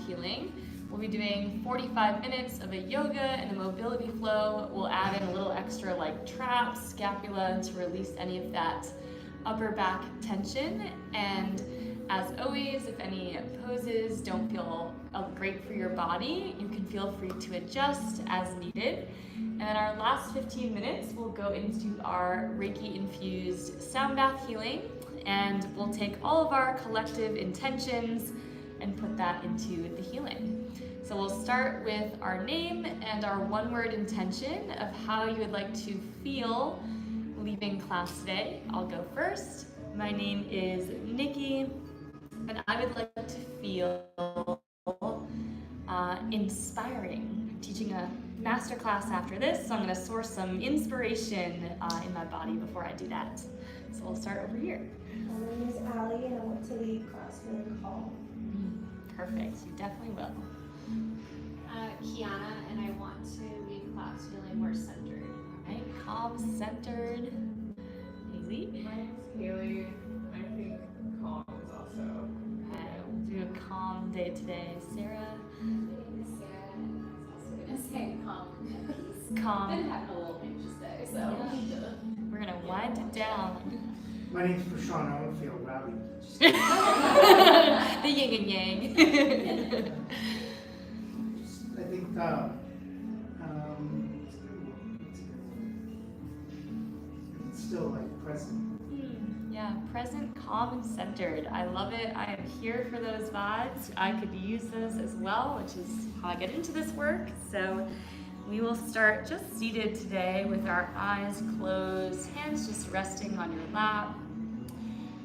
healing. We'll be doing 45 minutes of a yoga and a mobility flow. We'll add in a little extra like traps, scapula to release any of that upper back tension. And as always, if any poses don't feel great for your body, you can feel free to adjust as needed. And then our last 15 minutes, we'll go into our Reiki-infused sound bath healing, and we'll take all of our collective intentions and put that into the healing. So we'll start with our name and our one-word intention of how you would like to feel leaving class today. I'll go first. My name is Nikki, and I would like to feel inspiring. I'm teaching a master class after this, so I'm going to source some inspiration in my body before I do that. So we'll start over here. My name is Allie, and I want to leave class feeling calm. Perfect, you definitely will. Kiana, and I want to leave class feeling more centered. All right, calm, centered. Haley? My name's Haley. I think calm is also. Okay, we'll do a calm day today. Sarah? My name is Sarah, and I was also going to say calm. Calm. Been having a little anxious day, so. Yeah. We're going to wind it down. My name's Prashant. I want to feel rowdy. The yin and yang. I think it's still like present. Yeah, present, calm, and centered. I love it. I am here for those vibes. I could use those as well, which is how I get into this work. So we will start just seated today with our eyes closed, hands just resting on your lap.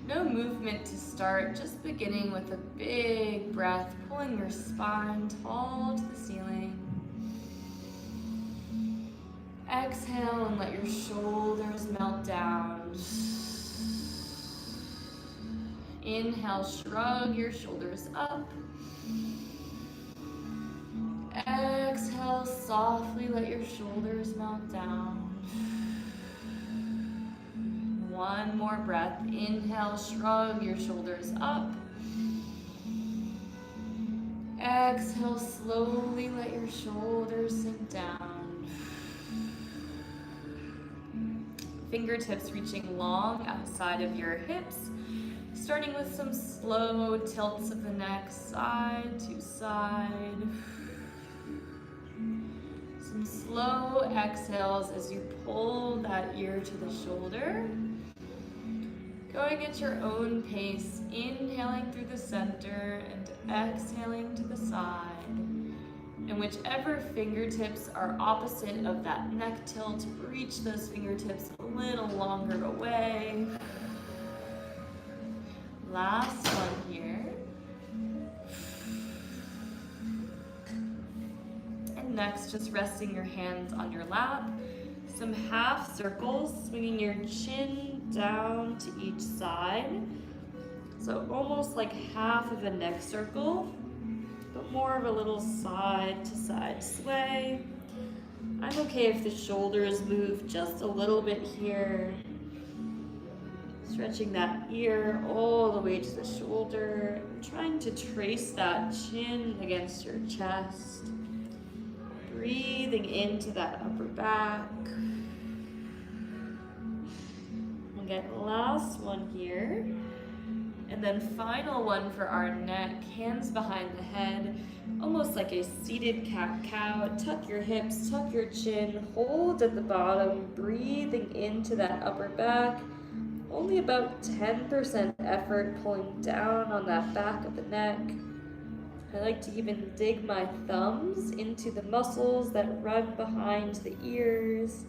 No movement to start, just beginning with a big breath, pulling your spine tall to the ceiling. Exhale and let your shoulders melt down. Inhale, shrug your shoulders up. Exhale, softly let your shoulders melt down. One more breath. Inhale, shrug your shoulders up. Exhale, slowly let your shoulders sink down. Fingertips reaching long outside of your hips, starting with some slow tilts of the neck, side to side. Some slow exhales as you pull that ear to the shoulder. Going at your own pace, inhaling through the center and exhaling to the side. And whichever fingertips are opposite of that neck tilt, reach those fingertips a little longer away. Last one here. And next, just resting your hands on your lap. Some half circles, swinging your chin down to each side. So almost like half of a neck circle, but more of a little side to side sway. I'm okay if the shoulders move just a little bit here. Stretching that ear all the way to the shoulder, trying to trace that chin against your chest. Breathing into that upper back. We'll get last one here. And then final one for our neck, hands behind the head, almost like a seated cat-cow. Tuck your hips, tuck your chin, hold at the bottom, breathing into that upper back. Only about 10% effort pulling down on that back of the neck. I like to even dig my thumbs into the muscles that run behind the ears.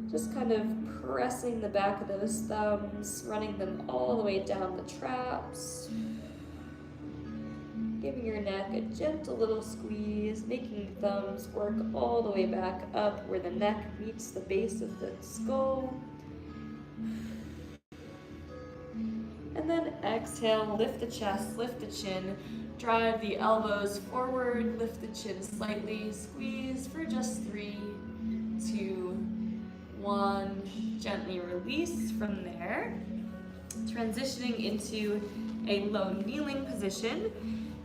Just kind of pressing the back of those thumbs, running them all the way down the traps. Giving your neck a gentle little squeeze, making the thumbs work all the way back up where the neck meets the base of the skull. And then exhale, lift the chest, lift the chin, drive the elbows forward, lift the chin slightly, squeeze for just 3, 2, 1. Gently release from there. Transitioning into a low kneeling position.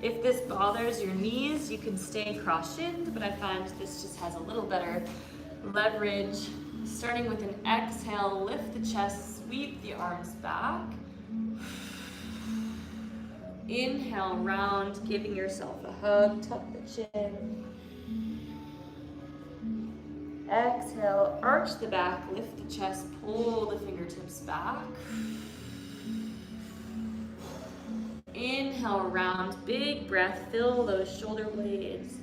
If this bothers your knees, you can stay cross-shinned, but I find this just has a little better leverage. Starting with an exhale, lift the chest, sweep the arms back. Inhale, round, giving yourself a hug, tuck the chin. Exhale, arch the back, lift the chest, pull the fingertips back. Inhale, round, big breath, fill those shoulder blades.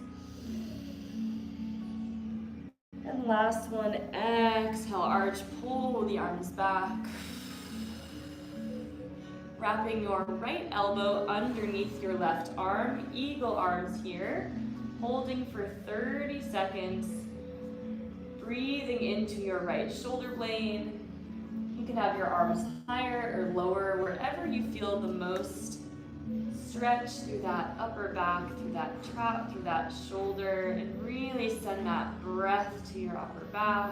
And last one, exhale, arch, pull the arms back. Wrapping your right elbow underneath your left arm, eagle arms here. Holding for 30 seconds. Breathing into your right shoulder blade. You can have your arms higher or lower, wherever you feel the most stretch through that upper back, through that trap, through that shoulder, and really send that breath to your upper back.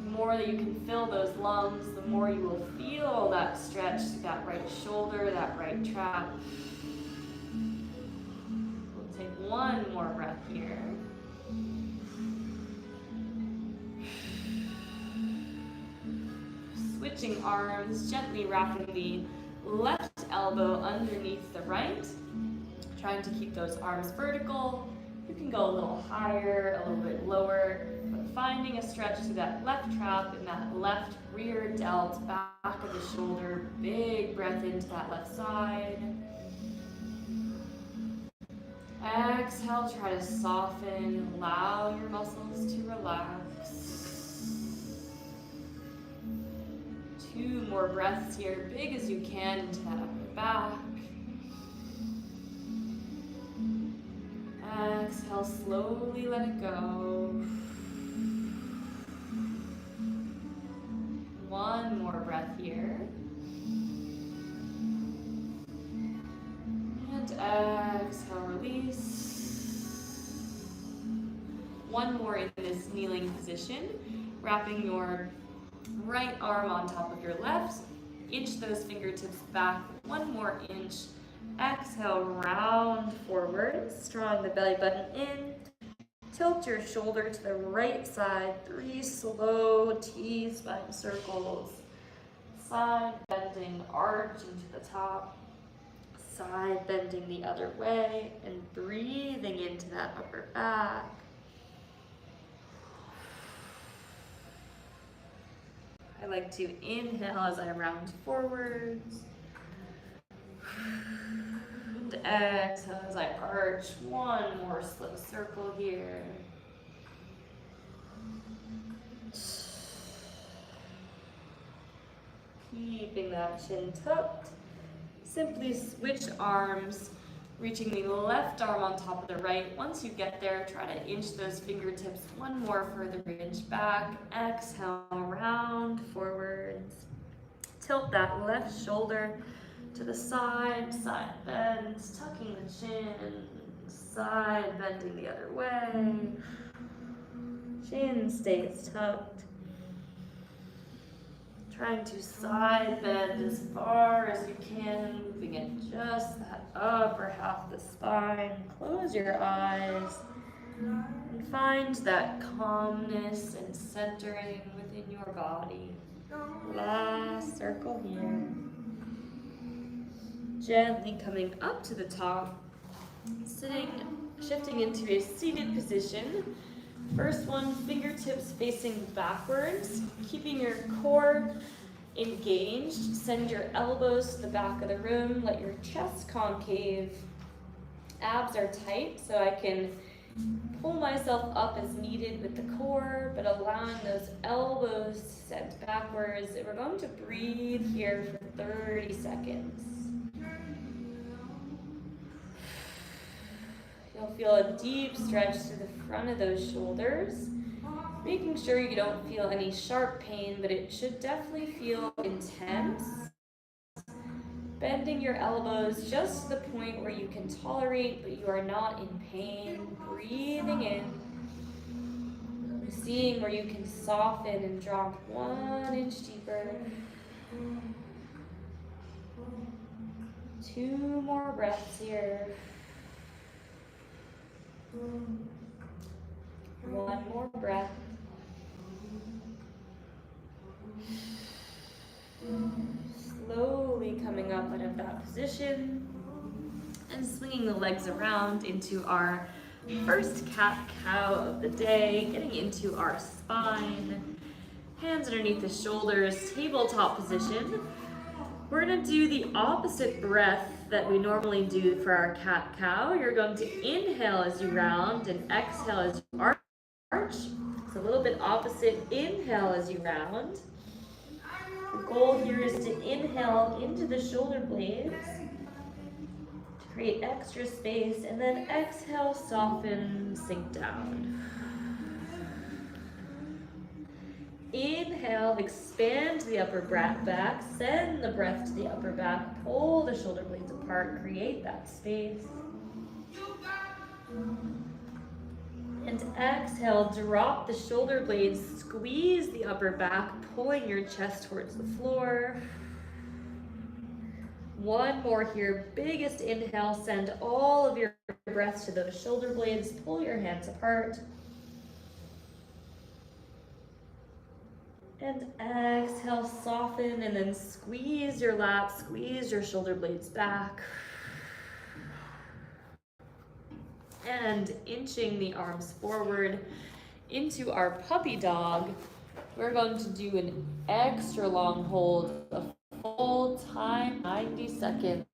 The more that you can fill those lungs, the more you will feel that stretch through that right shoulder, that right trap. We'll take one more breath here. Switching arms, gently wrapping the left elbow underneath the right. Trying to keep those arms vertical. You can go a little higher, a little bit lower, but finding a stretch to that left trap and that left rear delt, back of the shoulder. Big breath into that left side. Exhale, try to soften, allow your muscles to relax. 2 more breaths here, big as you can into that upper back. Exhale, slowly let it go. 1 more breath here. And exhale, release. 1 more in this kneeling position, wrapping your right arm on top of your left. Inch those fingertips back 1 more inch. Exhale, round forwards, drawing the belly button in. Tilt your shoulder to the right side. 3 slow T-spine circles. Side bending, arch into the top. Side bending the other way, and breathing into that upper back. I like to inhale as I round forwards. And exhale as I arch. 1 more slow circle here. Keeping that chin tucked. Simply switch arms, reaching the left arm on top of the right. Once you get there, try to inch those fingertips 1 more further inch back. Exhale, round forwards. Tilt that left shoulder to the side, side bend, tucking the chin, side bending the other way. Chin stays tucked. Trying to side bend as far as you can, moving it just that upper half of the spine. Close your eyes and find that calmness and centering within your body. Last circle here. Gently coming up to the top, shifting into a seated position. First one, fingertips facing backwards, keeping your core engaged. Send your elbows to the back of the room, let your chest concave. Abs are tight, so I can pull myself up as needed with the core, but allowing those elbows to send backwards. We're going to breathe here for 30 seconds. You'll feel a deep stretch to the front of those shoulders, making sure you don't feel any sharp pain, but it should definitely feel intense. Bending your elbows just to the point where you can tolerate, but you are not in pain. Breathing in. Seeing where you can soften and drop 1 inch deeper. 2 more breaths here. 1 more breath. Slowly coming up out of that position and swinging the legs around into our first cat-cow of the day, getting into our spine, hands underneath the shoulders, tabletop position. We're gonna do the opposite breath that we normally do for our cat-cow. You're going to inhale as you round and exhale as you arch. It's a little bit opposite. Inhale as you round. The goal here is to inhale into the shoulder blades to create extra space, and then exhale, soften, sink down. Inhale, expand the upper back, send the breath to the upper back, pull the shoulder blades apart, create that space. And exhale, drop the shoulder blades, squeeze the upper back, pulling your chest towards the floor. 1 more here, biggest inhale, send all of your breath to those shoulder blades, pull your hands apart. And exhale, soften, and then squeeze your lats, squeeze your shoulder blades back. And inching the arms forward into our puppy dog, we're going to do an extra long hold, a full time, 90 seconds.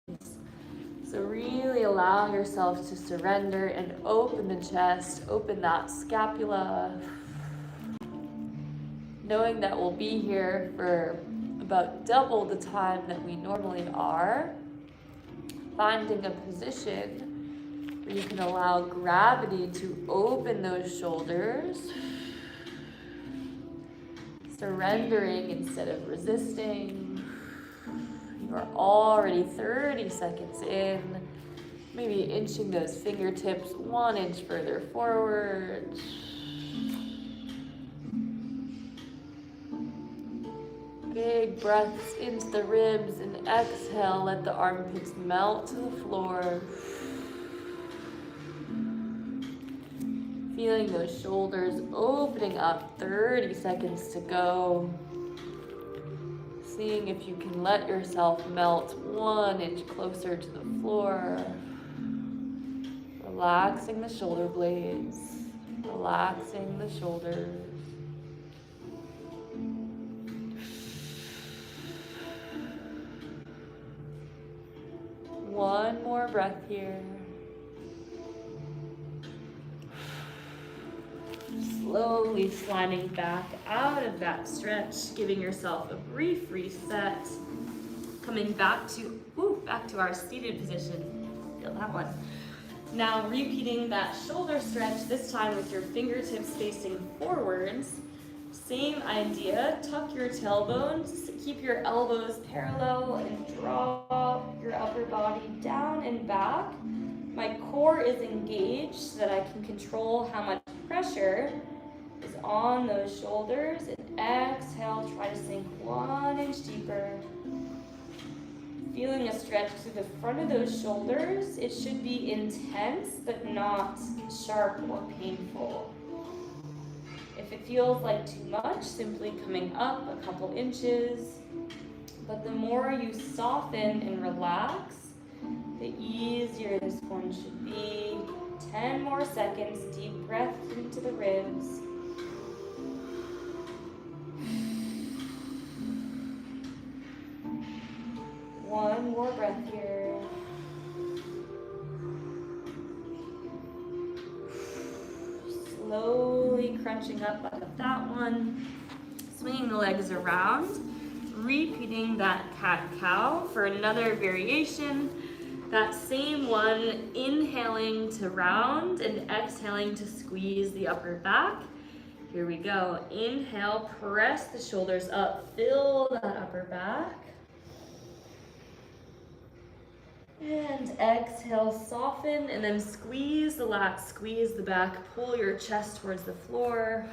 So really allow yourself to surrender and open the chest, open that scapula, knowing that we'll be here for about double the time that we normally are, finding a position where you can allow gravity to open those shoulders, surrendering instead of resisting. You are already 30 seconds in, maybe inching those fingertips 1 inch further forward. Big breaths into the ribs, and exhale, let the armpits melt to the floor. Feeling those shoulders opening up, 30 seconds to go. Seeing if you can let yourself melt 1 inch closer to the floor. Relaxing the shoulder blades, relaxing the shoulders. One more breath here. Slowly sliding back out of that stretch, giving yourself a brief reset. Coming back to our seated position. Feel that one. Now repeating that shoulder stretch, this time with your fingertips facing forwards. Same idea, tuck your tailbones, keep your elbows parallel and drop your upper body down and back. My core is engaged so that I can control how much pressure is on those shoulders. And exhale, try to sink 1 inch deeper. Feeling a stretch through the front of those shoulders. It should be intense, but not sharp or painful. If it feels like too much, simply coming up a couple inches. But the more you soften and relax, the easier this one should be. 10 more seconds, deep breath into the ribs. One more breath here. Slowly crunching up out of that one. Swinging the legs around. Repeating that cat-cow for another variation. That same one, inhaling to round and exhaling to squeeze the upper back. Here we go. Inhale, press the shoulders up, fill that upper back. And exhale, soften, and then squeeze the lats, squeeze the back, pull your chest towards the floor.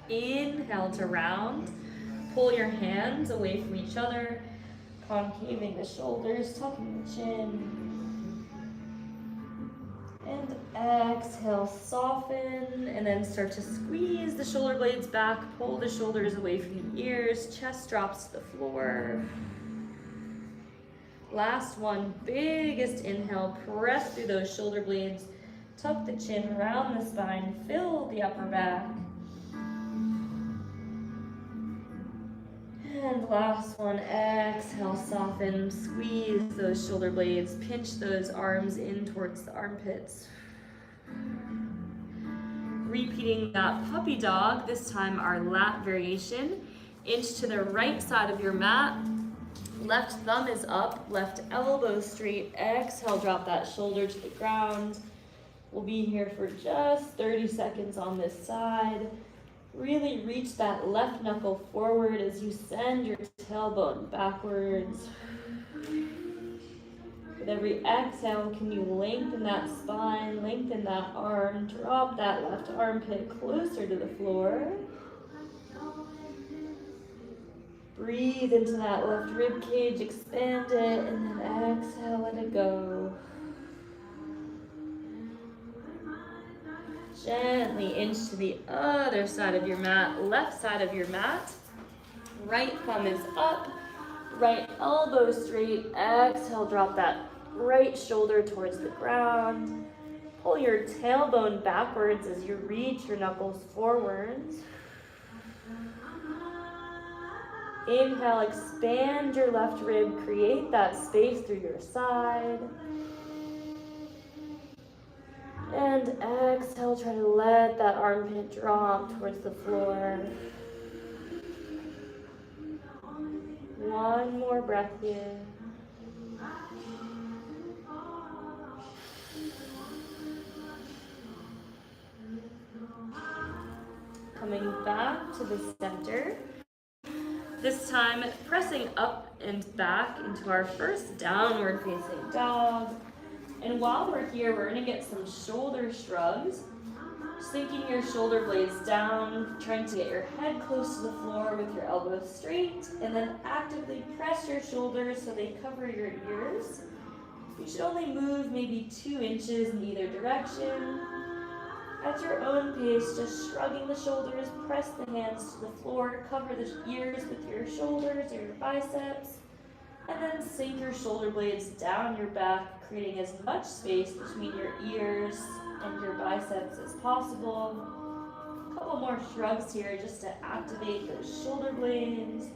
Inhale to round, pull your hands away from each other, Concaving the shoulders, tucking the chin. And exhale, soften, and then start to squeeze the shoulder blades back, pull the shoulders away from the ears, chest drops to the floor. Last one, biggest inhale, press through those shoulder blades, tuck the chin, round the spine, fill the upper back. And last one, exhale, soften, squeeze those shoulder blades, pinch those arms in towards the armpits. Repeating that puppy dog, this time our lat variation. Inch to the right side of your mat, left thumb is up, left elbow straight, exhale, drop that shoulder to the ground. We'll be here for just 30 seconds on this side. Really reach that left knuckle forward as you send your tailbone backwards. With every exhale, can you lengthen that spine, lengthen that arm, drop that left armpit closer to the floor. Breathe into that left rib cage, expand it, and then exhale, let it go. Gently inch to the other side of your mat, left side of your mat. Right thumb is up, right elbow straight. Exhale, drop that right shoulder towards the ground. Pull your tailbone backwards as you reach your knuckles forwards. Inhale, expand your left rib, create that space through your side. And exhale, try to let that armpit drop towards the floor. One more breath here. Coming back to the center. This time, pressing up and back into our first downward facing dog. And while we're here, we're gonna get some shoulder shrugs. Sinking your shoulder blades down, trying to get your head close to the floor with your elbows straight, and then actively press your shoulders so they cover your ears. You should only move maybe 2 inches in either direction. At your own pace, just shrugging the shoulders, press the hands to the floor, cover the ears with your shoulders or your biceps, and then sink your shoulder blades down your back, creating as much space between your ears and your biceps as possible. A couple more shrugs here just to activate those shoulder blades.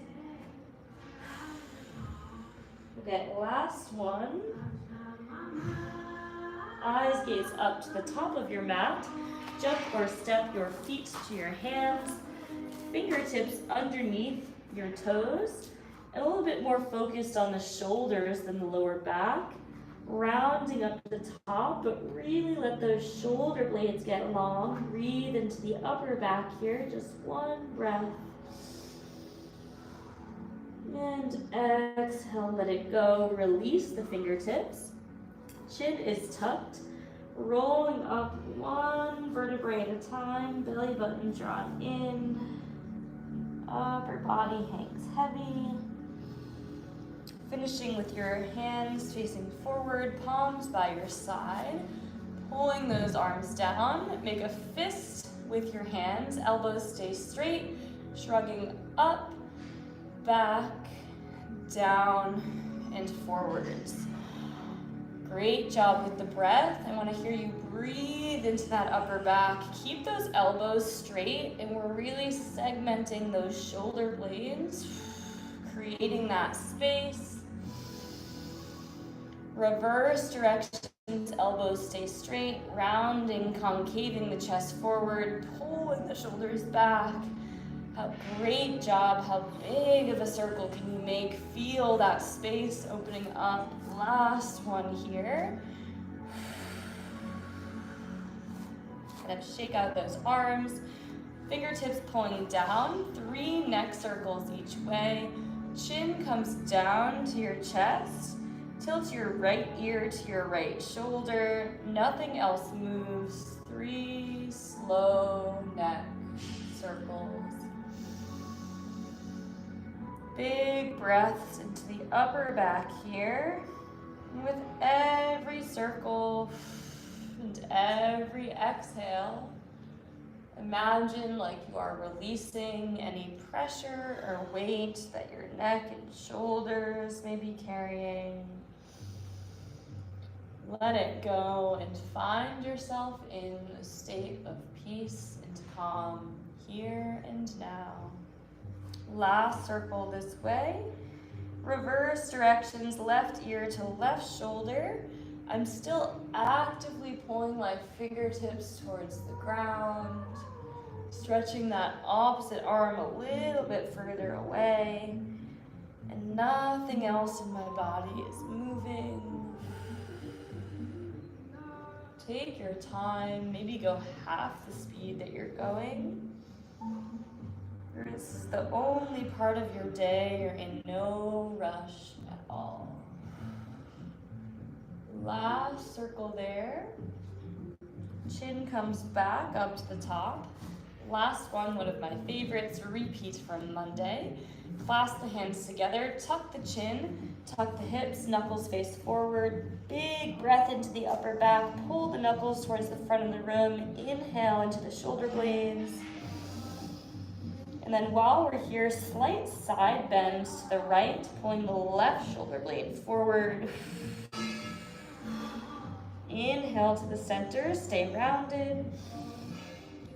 Okay, last one. Eyes gaze up to the top of your mat. Jump or step your feet to your hands. Fingertips underneath your toes. And a little bit more focused on the shoulders than the lower back. Rounding up to the top, but really let those shoulder blades get long. Breathe into the upper back here. Just one breath. And exhale, let it go. Release the fingertips. Chin is tucked. Rolling up one vertebrae at a time. Belly button drawn in. Upper body hangs heavy. Finishing with your hands facing forward, palms by your side. Pulling those arms down. Make a fist with your hands. Elbows stay straight. Shrugging up, back, down, and forwards. Great job with the breath. I want to hear you breathe into that upper back. Keep those elbows straight, and we're really segmenting those shoulder blades, creating that space. Reverse directions, elbows stay straight, rounding, concaving the chest forward, pulling the shoulders back. Great job. How big of a circle can you make? Feel that space opening up. Last one here. And then shake out those arms. Fingertips pulling down. 3 neck circles each way. Chin comes down to your chest. Tilt your right ear to your right shoulder. Nothing else moves. 3 slow neck circles. Big breaths into the upper back here. And with every circle and every exhale, imagine like you are releasing any pressure or weight that your neck and shoulders may be carrying. Let it go and find yourself in a state of peace and calm here and now. Last circle this way. Reverse directions, left ear to left shoulder. I'm still actively pulling my fingertips towards the ground, stretching that opposite arm a little bit further away, and nothing else in my body is moving. Take your time, maybe go half the speed that you're going. This is the only part of your day you're in no rush at all. Last circle there. Chin comes back up to the top. Last one of my favorites, repeat from Monday. Clasp the hands together, tuck the chin, tuck the hips, knuckles face forward. Big breath into the upper back, pull the knuckles towards the front of the room. Inhale into the shoulder blades. And then while we're here, slight side bend to the right, pulling the left shoulder blade forward. Inhale to the center, stay rounded.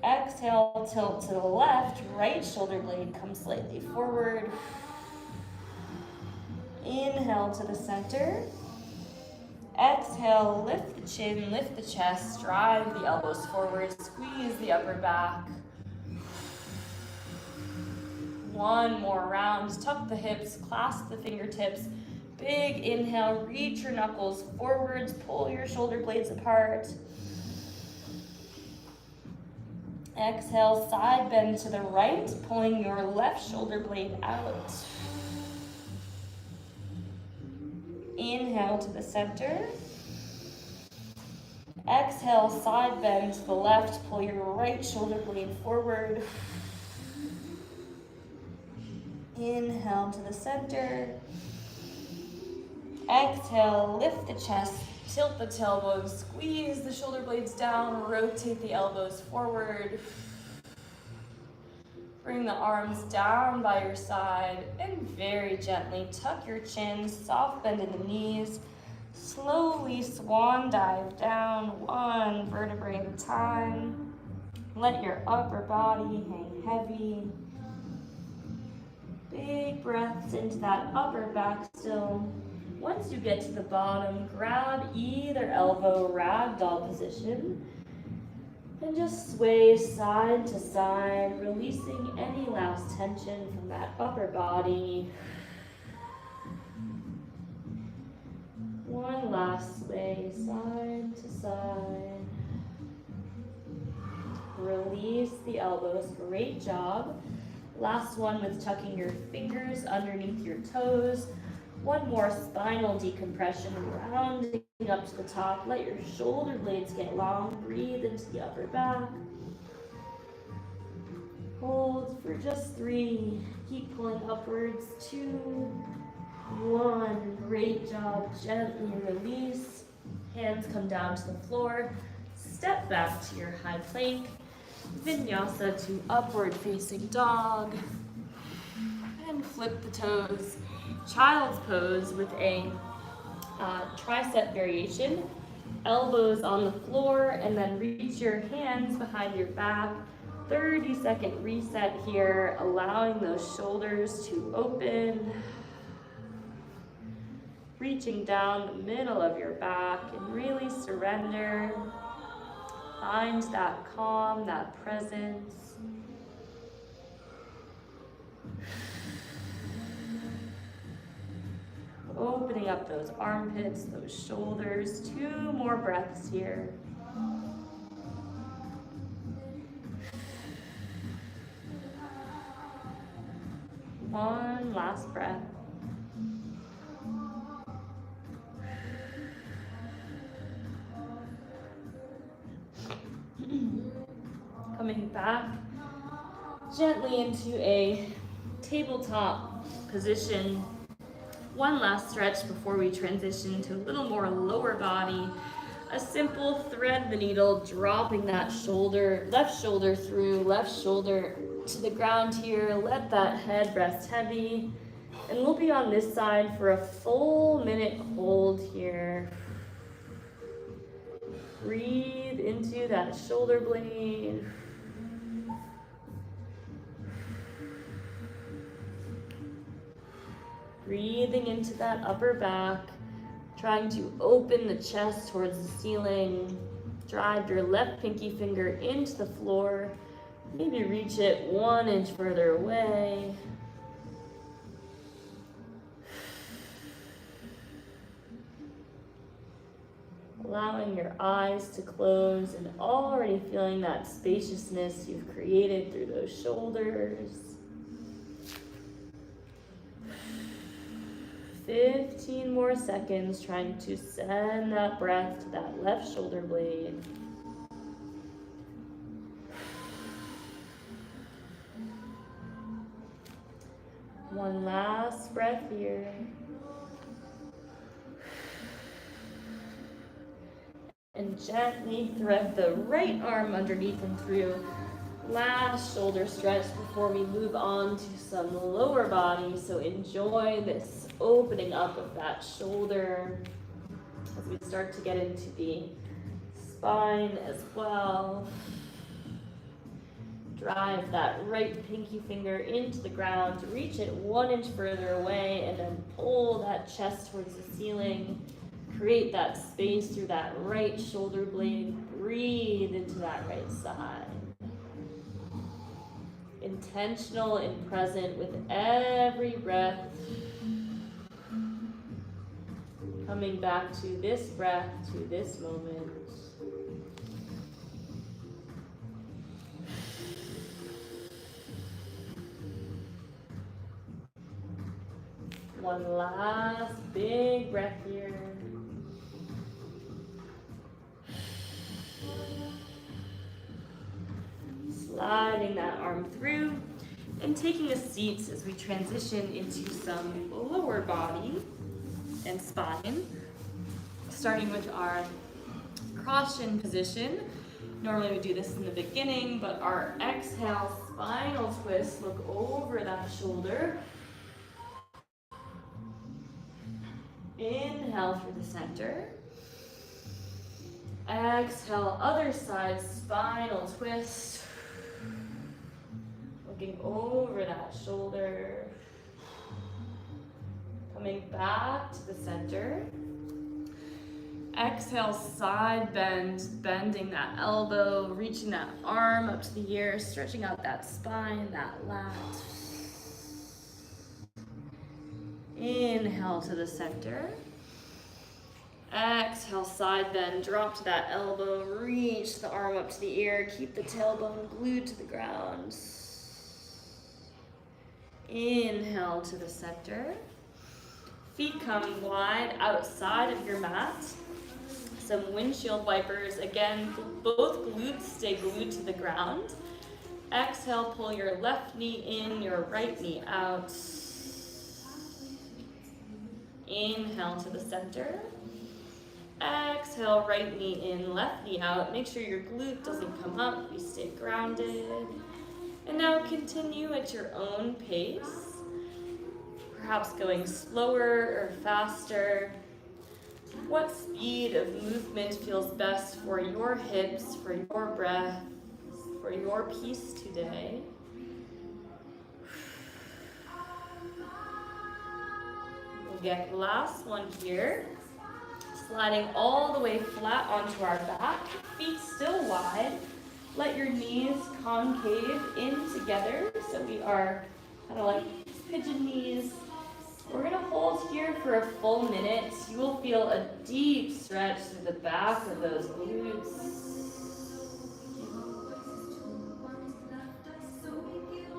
Exhale, tilt to the left, right shoulder blade comes slightly forward. Inhale to the center. Exhale, lift the chin, lift the chest, drive the elbows forward, squeeze the upper back. One more round, tuck the hips, clasp the fingertips. Big inhale, reach your knuckles forwards, pull your shoulder blades apart. Exhale, side bend to the right, pulling your left shoulder blade out. Inhale to the center. Exhale, side bend to the left, pull your right shoulder blade forward. Inhale to the center. Exhale, lift the chest, tilt the tailbone, squeeze the shoulder blades down, rotate the elbows forward. Bring the arms down by your side and very gently tuck your chin, soft bend in the knees. Slowly swan dive down, one vertebrae at a time. Let your upper body hang heavy. Big breaths into that upper back still. Once you get to the bottom, grab either elbow, ragdoll position, and just sway side to side, releasing any last tension from that upper body. One last sway, side to side. Release the elbows, great job. Last one with tucking your fingers underneath your toes. One more spinal decompression, rounding up to the top. Let your shoulder blades get long. Breathe into the upper back. Hold for just 3. Keep pulling upwards. 2, 1. Great job. Gently release. Hands come down to the floor. Step back to your high plank. Vinyasa to upward facing dog. And flip the toes. Child's pose with a tricep variation. Elbows on the floor, and then reach your hands behind your back. 30-second reset here, allowing those shoulders to open. Reaching down the middle of your back and really surrender. Find that calm, that presence. Opening up those armpits, those shoulders. 2 more breaths here. One last breath. Coming back gently into a tabletop position. One last stretch before we transition to a little more lower body. A simple thread the needle, dropping that shoulder, left shoulder through, left shoulder to the ground here. Let that head rest heavy. And we'll be on this side for a full minute hold here. Breathe into that shoulder blade. Breathing into that upper back, trying to open the chest towards the ceiling. Drive your left pinky finger into the floor. Maybe reach it 1 inch further away. Allowing your eyes to close and already feeling that spaciousness you've created through those shoulders. 15 more seconds, trying to send that breath to that left shoulder blade. One last breath here. And gently thread the right arm underneath and through. Last shoulder stretch before we move on to some lower body. So enjoy this opening up of that shoulder as we start to get into the spine as well. Drive that right pinky finger into the ground, reach it 1 inch further away, and then pull that chest towards the ceiling. Create that space through that right shoulder blade. Breathe into that right side. Intentional and present with every breath. Coming back to this breath, to this moment. One last big breath here. Sliding that arm through and taking a seat as we transition into some lower body and spine. Starting with our cross shin position. Normally we do this in the beginning, but our exhale, spinal twist, look over that shoulder. Inhale through the center. Exhale, other side, spinal twist. Looking over that shoulder. Coming back to the center. Exhale, side bend, bending that elbow, reaching that arm up to the ear, stretching out that spine, that lat. Inhale to the center. Exhale, side bend, drop to that elbow, reach the arm up to the ear, keep the tailbone glued to the ground. Inhale to the center. Feet come wide outside of your mat. Some windshield wipers. Again, both glutes stay glued to the ground. Exhale, pull your left knee in, your right knee out. Inhale to the center. Exhale, right knee in, left knee out. Make sure your glute doesn't come up. You stay grounded. And now continue at your own pace. Perhaps going slower or faster. What speed of movement feels best for your hips, for your breath, for your peace today? We'll get last one here. Sliding all the way flat onto our back, feet still wide. Let your knees concave in together, so we are kind of like pigeon knees. We're gonna hold here for a full minute. You will feel a deep stretch through the back of those glutes.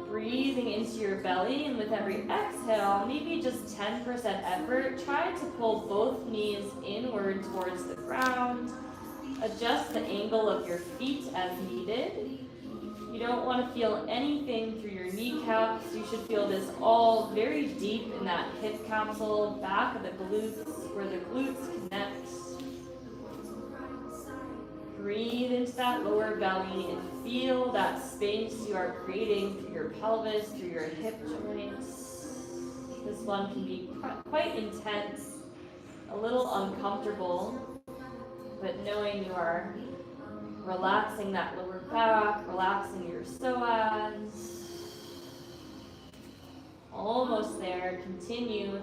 Breathing into your belly, and with every exhale, maybe just 10% effort, try to pull both knees inward towards the ground. Adjust the angle of your feet as needed. You don't want to feel anything through your kneecaps. You should feel this all very deep in that hip capsule, back of the glutes, where the glutes connect. Breathe into that lower belly and feel that space you are creating through your pelvis, through your hip joints. This one can be quite intense, a little uncomfortable, but knowing you are relaxing that lower back, relaxing your psoas. Almost there. Continue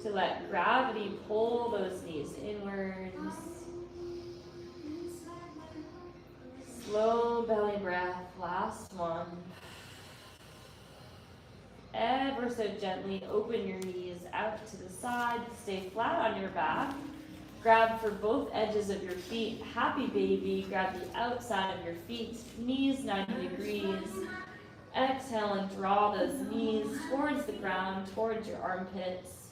to let gravity pull those knees inwards. Slow belly breath, last one. Ever so gently open your knees out to the side, stay flat on your back. Grab for both edges of your feet, happy baby. Grab the outside of your feet, knees 90 degrees. Exhale and draw those knees towards the ground, towards your armpits.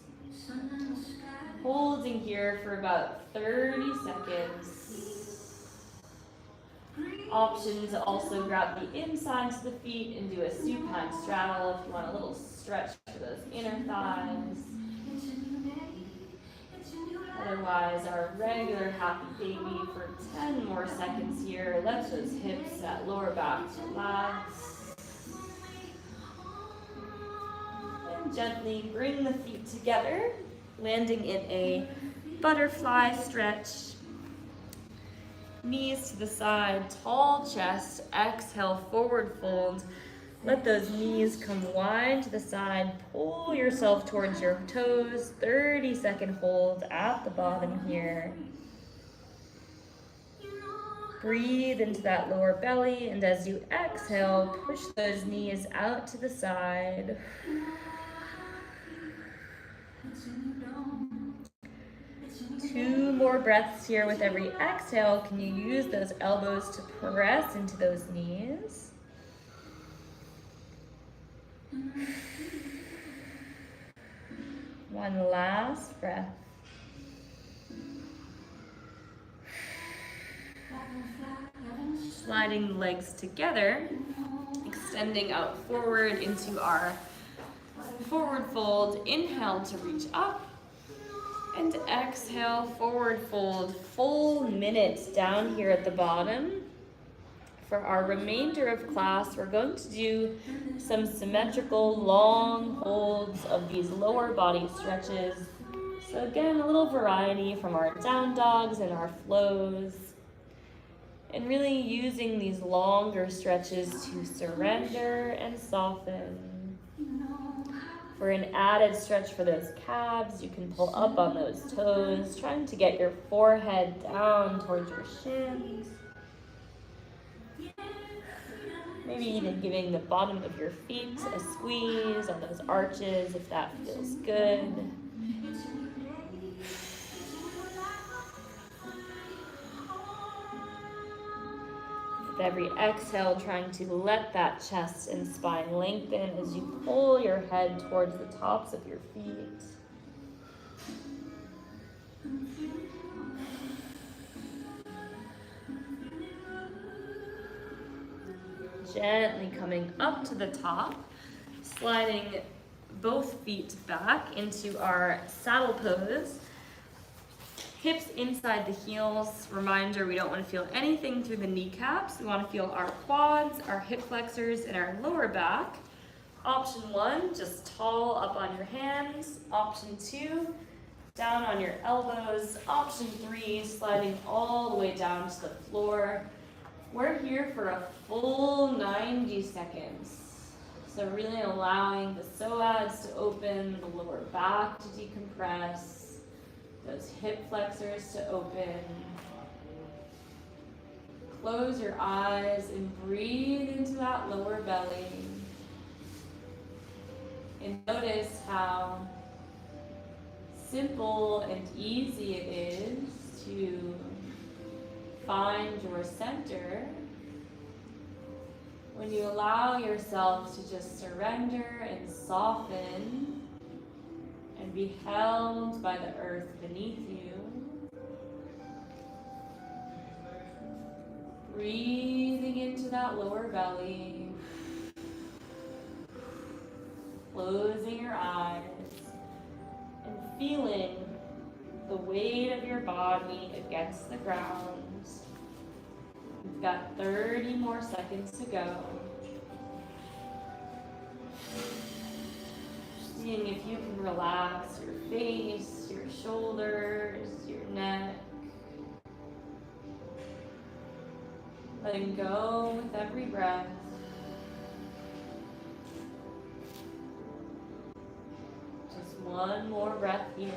Holding here for about 30 seconds. Option to also grab the insides of the feet and do a supine straddle if you want a little stretch for those inner thighs. Otherwise, our regular happy baby for 10 more seconds here. Let those hips, that lower back relax. And gently bring the feet together, landing in a butterfly stretch. Knees to the side, tall chest, exhale, forward fold. Let those knees come wide to the side. Pull yourself towards your toes. 30-second hold at the bottom here. Breathe into that lower belly, and as you exhale, push those knees out to the side. Two more breaths here with every exhale. Can you use those elbows to press into those knees? One last breath. Sliding the legs together, extending out forward into our forward fold. Inhale to reach up. And exhale, forward fold, full minute down here at the bottom. For our remainder of class, we're going to do some symmetrical long holds of these lower body stretches. So again, a little variety from our down dogs and our flows. And really using these longer stretches to surrender and soften. For an added stretch for those calves, you can pull up on those toes, trying to get your forehead down towards your shins. Maybe even giving the bottom of your feet a squeeze on those arches if that feels good. With every exhale, trying to let that chest and spine lengthen as you pull your head towards the tops of your feet. Gently coming up to the top, sliding both feet back into our saddle pose. Hips inside the heels. Reminder, we don't want to feel anything through the kneecaps. We want to feel our quads, our hip flexors, and our lower back. Option 1, just tall up on your hands. Option 2, down on your elbows. Option 3, sliding all the way down to the floor. We're here for a full 90 seconds. So really allowing the psoas to open, the lower back to decompress. Those hip flexors to open. Close your eyes and breathe into that lower belly. And notice how simple and easy it is to find your center when you allow yourself to just surrender and soften and be held by the earth beneath you. Breathing into that lower belly. closing your eyes and feeling the weight of your body against the ground. You've got 30 more seconds to go. Seeing if you can relax your face, your shoulders, your neck. Letting go with every breath. Just one more breath here.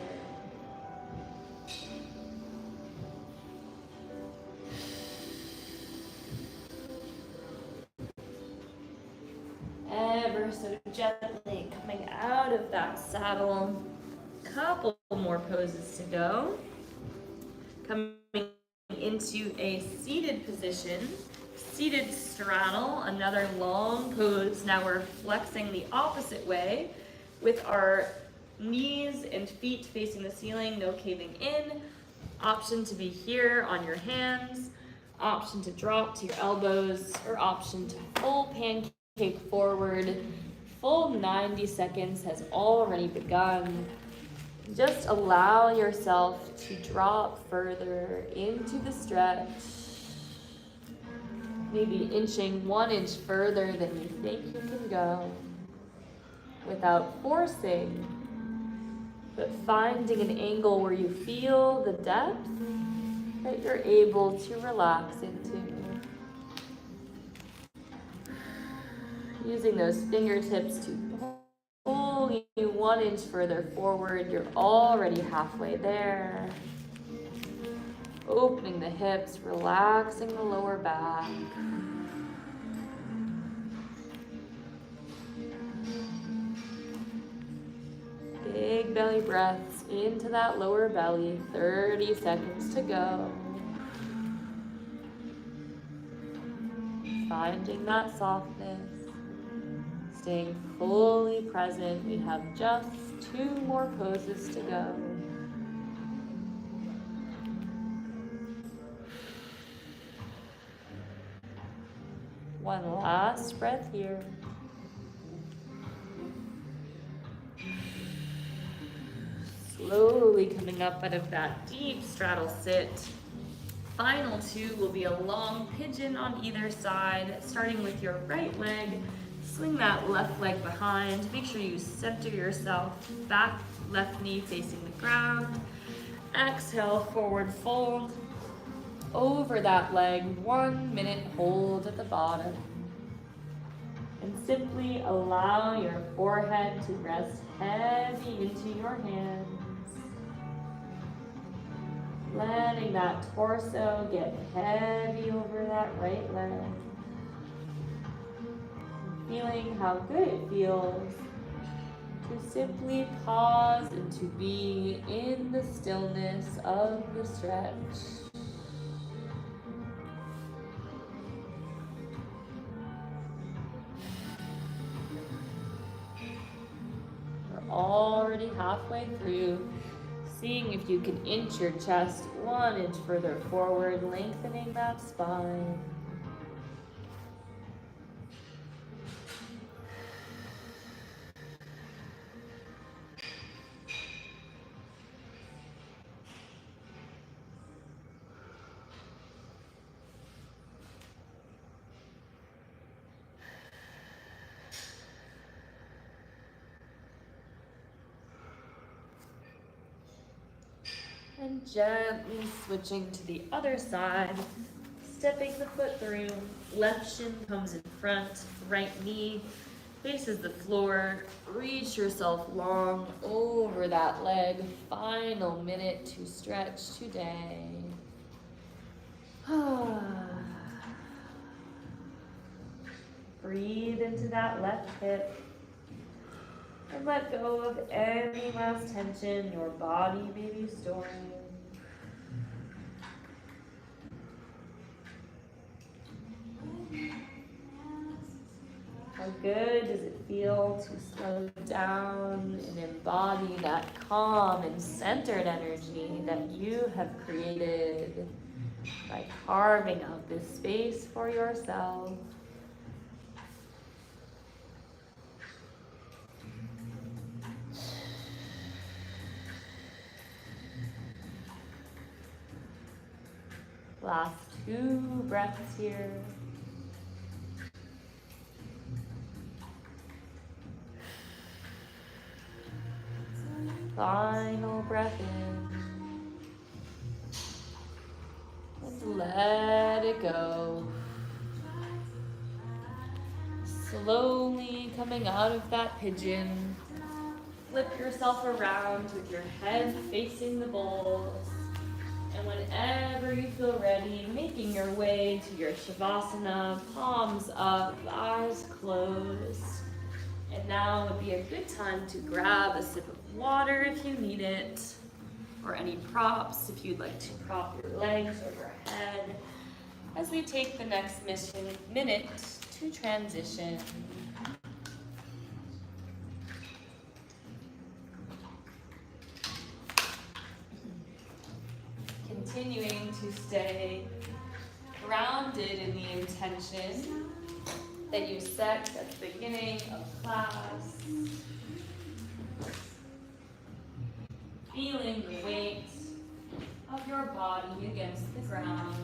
Ever so gently coming out of that saddle. Couple more poses to go. Coming into a seated position, seated straddle, another long pose. Now we're flexing the opposite way with our knees and feet facing the ceiling, no caving in. Option to be here on your hands, option to drop to your elbows, or option to full pancake forward. Full 90 seconds has already begun. Just allow yourself to drop further into the stretch. Maybe inching 1 inch further than you think you can go. Without forcing, but finding an angle where you feel the depth that you're able to relax into. Using those fingertips to pull you 1 inch further forward. You're already halfway there. Opening the hips, relaxing the lower back. Big belly breaths into that lower belly. 30 seconds to go. Finding that softness. Staying fully present. We have just 2 more poses to go. One last breath here. Slowly coming up out of that deep straddle sit. Final 2 will be a long pigeon on either side, starting with your right leg. Swing that left leg behind. Make sure you center yourself. Back left knee facing the ground. Exhale, forward fold. Over that leg, 1 minute hold at the bottom. And simply allow your forehead to rest heavy into your hands. Letting that torso get heavy over that right leg. Feeling how good it feels to simply pause and to be in the stillness of the stretch. We're already halfway through. Seeing if you can inch your chest 1 inch further forward, lengthening that spine. And gently switching to the other side, stepping the foot through, left shin comes in front, right knee faces the floor, reach yourself long over that leg, final minute to stretch today. Breathe into that left hip. And let go of any last tension your body may be storing. How good does it feel to slow down and embody that calm and centered energy that you have created by carving out this space for yourself? Last 2 breaths here. Final breath in. And let it go. Slowly coming out of that pigeon. Flip yourself around with your head facing the bowl. And whenever you feel ready, making your way to your Shavasana, palms up, eyes closed. And now would be a good time to grab a sip of water if you need it, or any props if you'd like to prop your legs overhead, as we take the next minute to transition. Continuing to stay grounded in the intention that you set at the beginning of class. Feeling the weight of your body against the ground.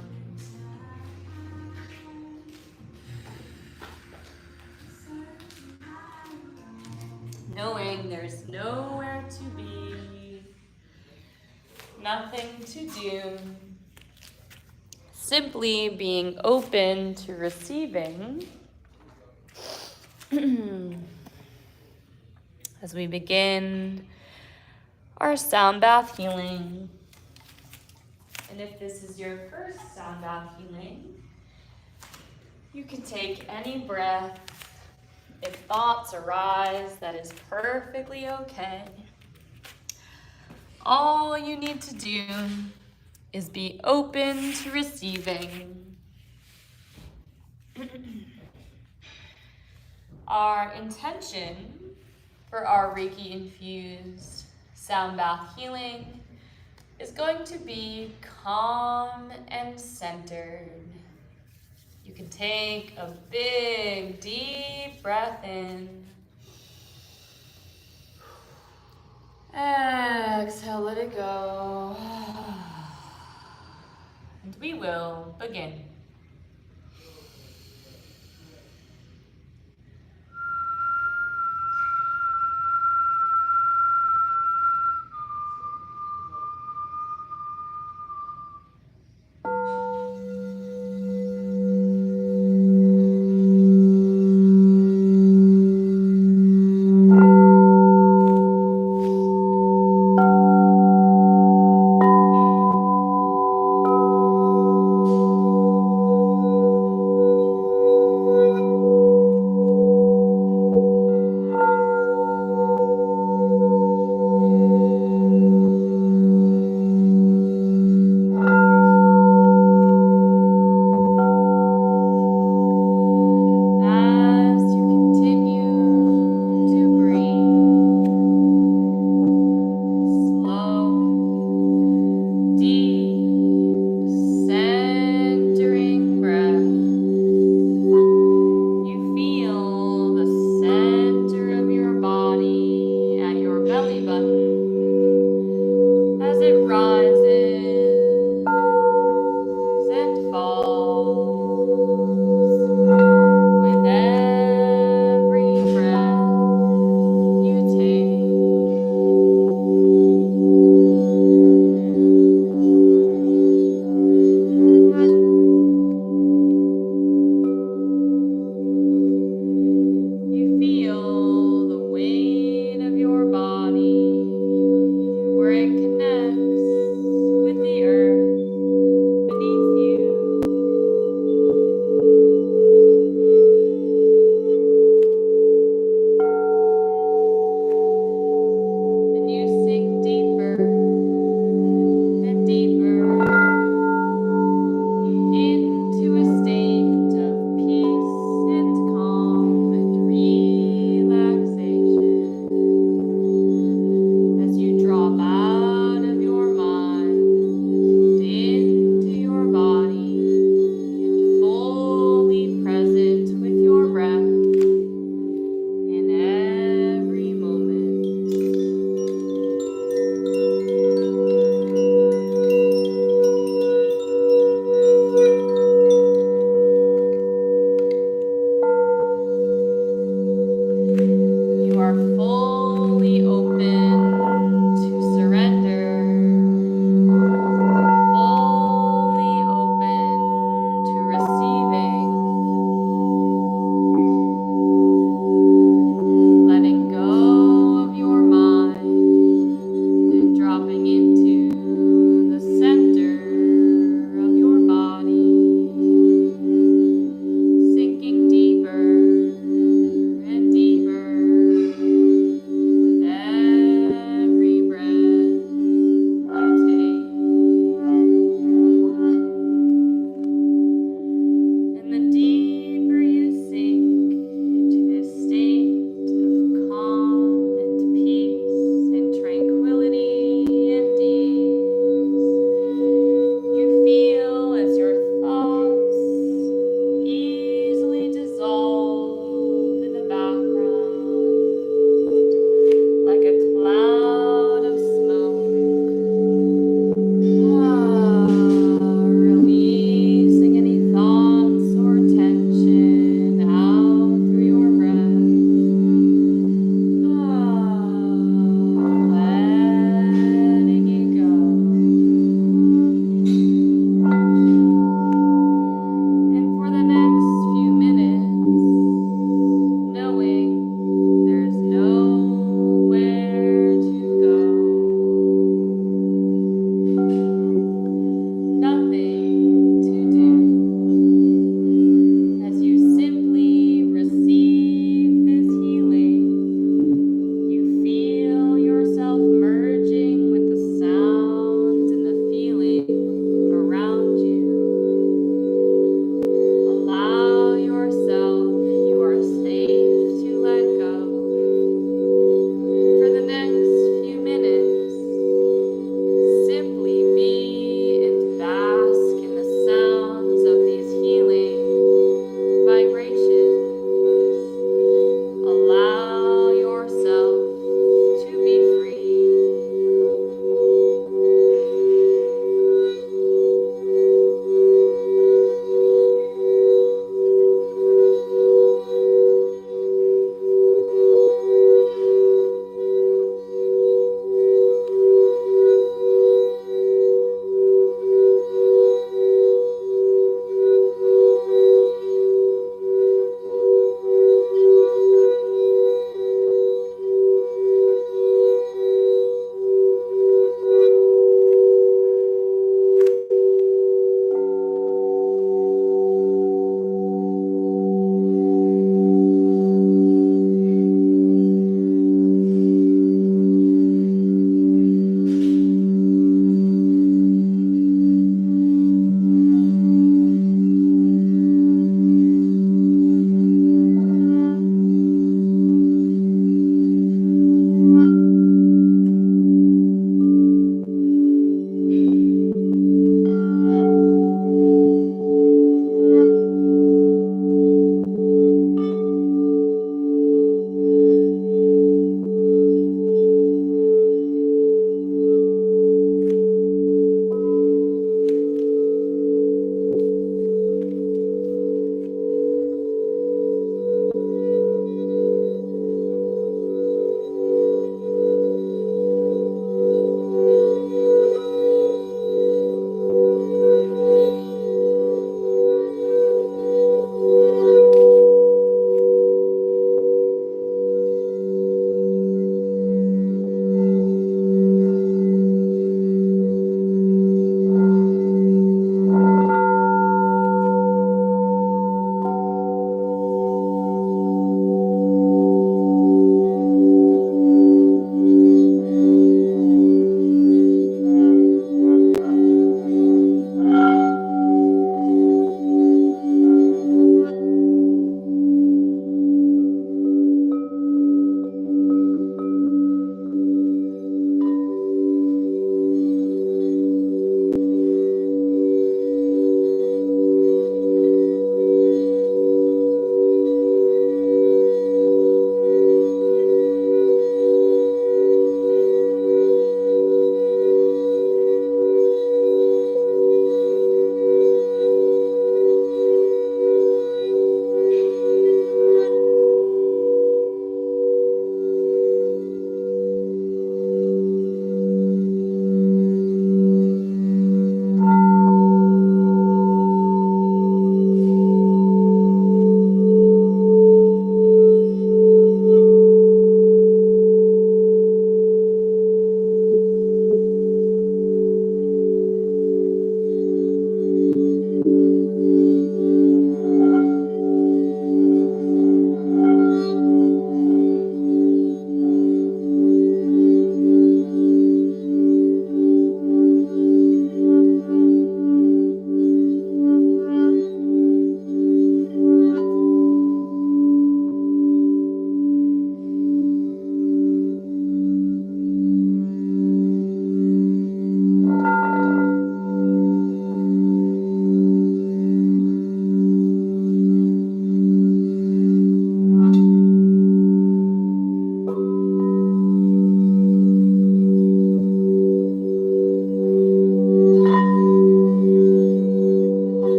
Knowing there's nowhere to be, nothing to do. Simply being open to receiving. As we begin our sound bath healing. And if this is your first sound bath healing, you can take any breath. If thoughts arise, that is perfectly okay. All you need to do is be open to receiving. Our intention for our Reiki infused sound bath healing is going to be calm and centered. You can take a big, deep breath in. Exhale, let it go. And we will begin.